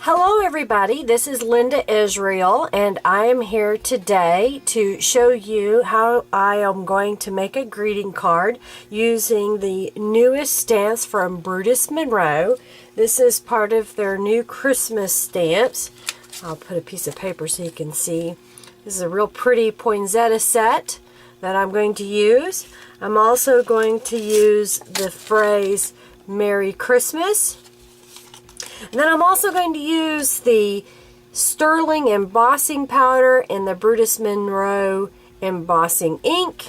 Hello everybody, this is Linda Israel and I am here today to show you how I am going to make a greeting card using the newest stamps from Brutus Monroe. This is part of their new Christmas stamps. I'll put a piece of paper so you can see. This is a real pretty poinsettia set that I'm going to use. I'm also going to use the phrase Merry Christmas. And then I'm also going to use the sterling embossing powder and the Brutus Monroe embossing ink.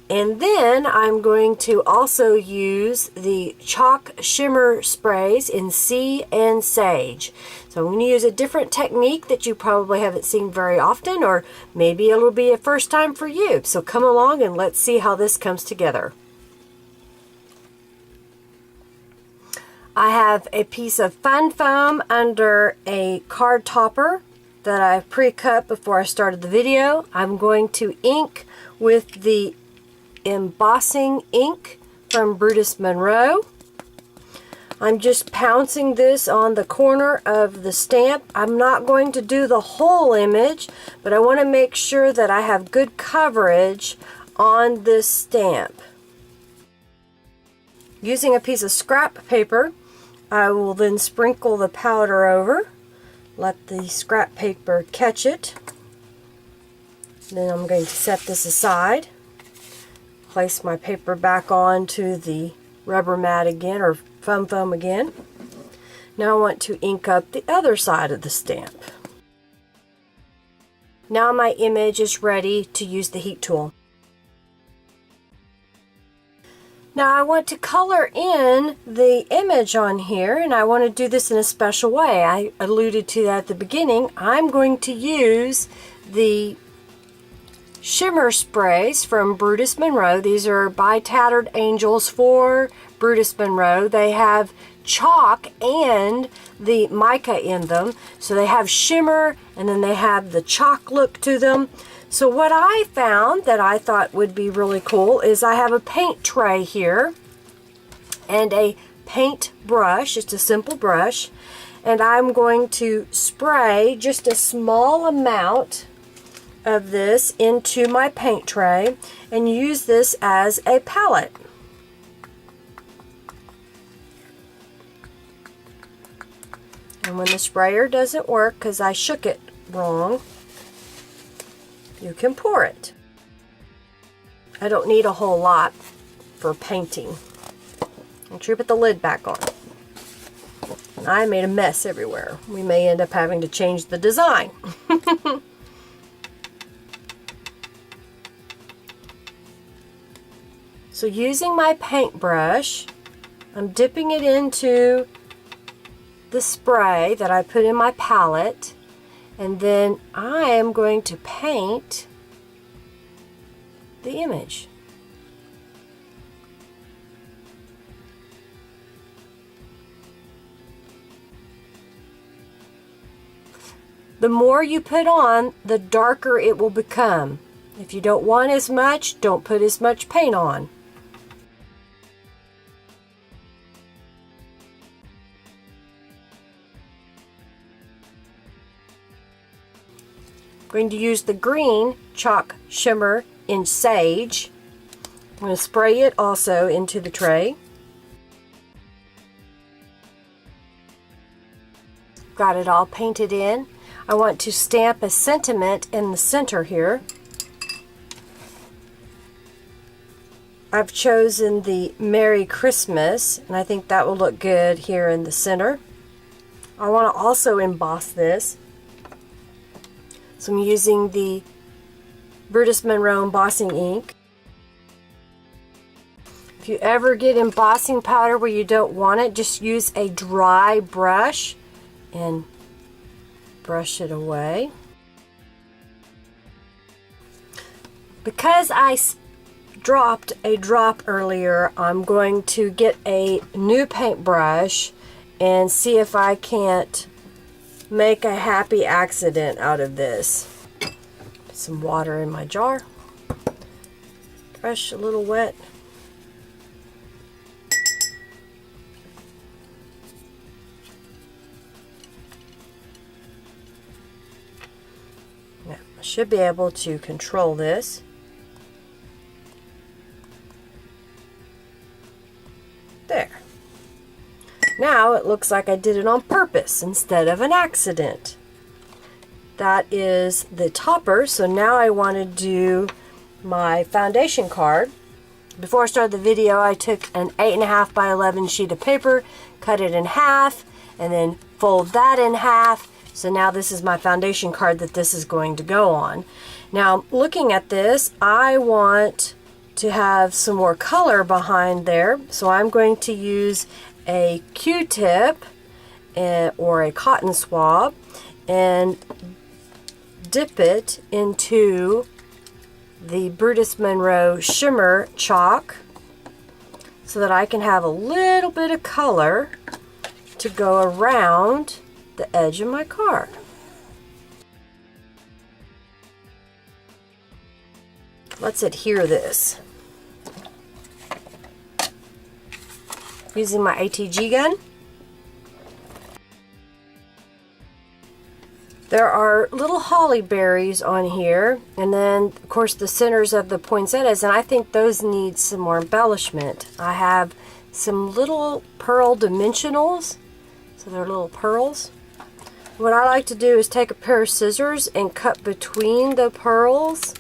And then I'm going to also use the chalk shimmer sprays in Sea and Sage. So I'm going to use a different technique that you probably haven't seen very often, or maybe it'll be a first time for you. So come along and let's see how this comes together. I have a piece of fun foam under a card topper that I've pre-cut before I started the video. I'm going to ink with the embossing ink from Brutus Monroe. I'm just pouncing this on the corner of the stamp. I'm not going to do the whole image, but I want to make sure that I have good coverage on this stamp. Using a piece of scrap paper, I will then sprinkle the powder over, let the scrap paper catch it. Then I'm going to set this aside, place my paper back onto the rubber mat again, or foam again. Now I want to ink up the other side of the stamp. Now my image is ready to use the heat tool. Now I want to color in the image on here, and I want to do this in a special way. I alluded to that at the beginning. I'm going to use the shimmer sprays from Brutus Monroe. These are by Tattered Angels for Brutus Monroe. They have chalk and the mica in them. So they have shimmer and then they have the chalk look to them. So what I found that I thought would be really cool is I have a paint tray here and a paint brush. It's a simple brush, and I'm going to spray just a small amount of this into my paint tray and use this as a palette. And when the sprayer doesn't work because I shook it wrong, you can pour it. I don't need a whole lot for painting. Make sure you put the lid back on. And I made a mess everywhere. We may end up having to change the design. So using my paintbrush, I'm dipping it into the spray that I put in my palette. And then I am going to paint the image. The more you put on, the darker it will become. If you don't want as much, don't put as much paint on. I'm going to use the green chalk shimmer in Sage. I'm going to spray it also into the tray. Got it all painted in. I want to stamp a sentiment in the center here. I've chosen the Merry Christmas, and I think that will look good here in the center. I want to also emboss this. So I'm using the Brutus Monroe embossing ink. If you ever get embossing powder where you don't want it, just use a dry brush and brush it away. Because I dropped a drop earlier, I'm going to get a new paintbrush and see if I can't make a happy accident out of this. Put some water in my jar. Brush a little wet. I should be able to control this. There. Now it looks like I did it on purpose instead of an accident. That is the topper. So now I want to do my foundation card. Before I started the video, I took an 8.5 by 11 sheet of paper, cut it in half, and then fold that in half. So now this is my foundation card that this is going to go on. Now looking at this, I want to have some more color behind there. So I'm going to use a Q-tip or a cotton swab and dip it into the Brutus Monroe Shimmer chalk so that I can have a little bit of color to go around the edge of my card. Let's adhere this using my ATG gun. There are little holly berries on here, and then of course the centers of the poinsettias, and I think those need some more embellishment. I have some little pearl dimensionals, so they're little pearls. What I like to do is take a pair of scissors and cut between the pearls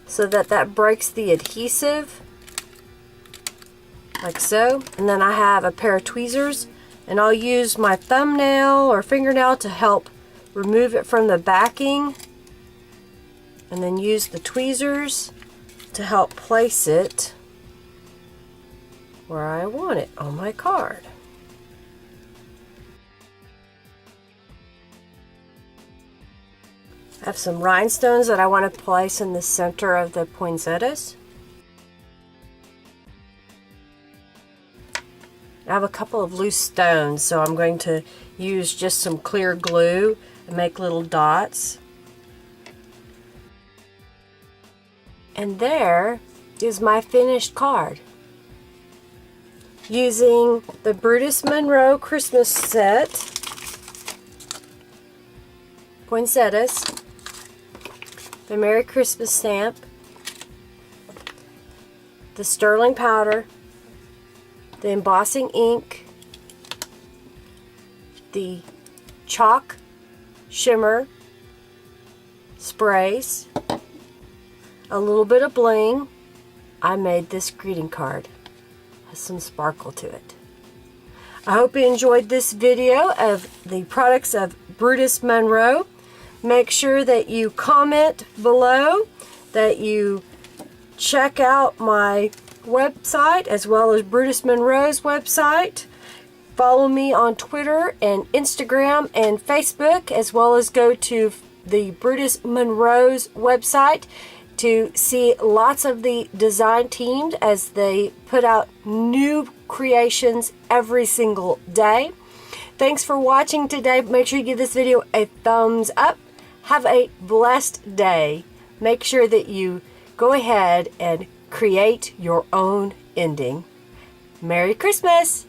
so that that breaks the adhesive, like so. And then I have a pair of tweezers, and I'll use my thumbnail or fingernail to help remove it from the backing, and then use the tweezers to help place it where I want it on my card. I have some rhinestones that I want to place in the center of the poinsettias. I have a couple of loose stones, so I'm going to use just some clear glue and make little dots. And there is my finished card. Using the Brutus Monroe Christmas set, poinsettias, the Merry Christmas stamp, the sterling powder, the embossing ink, the chalk shimmer sprays, a little bit of bling, I made this greeting card. It has some sparkle to it. I hope you enjoyed this video of the products of Brutus Monroe. Make sure that you comment below, that you check out my website as well as Brutus Monroe's website. Follow me on Twitter and Instagram and Facebook, as well as go to the Brutus Monroe's website to see lots of the design teams as they put out new creations every single day. Thanks for watching today. Make sure you give this video a thumbs up. Have a blessed day. Make sure that you go ahead and create your own ending. Merry Christmas!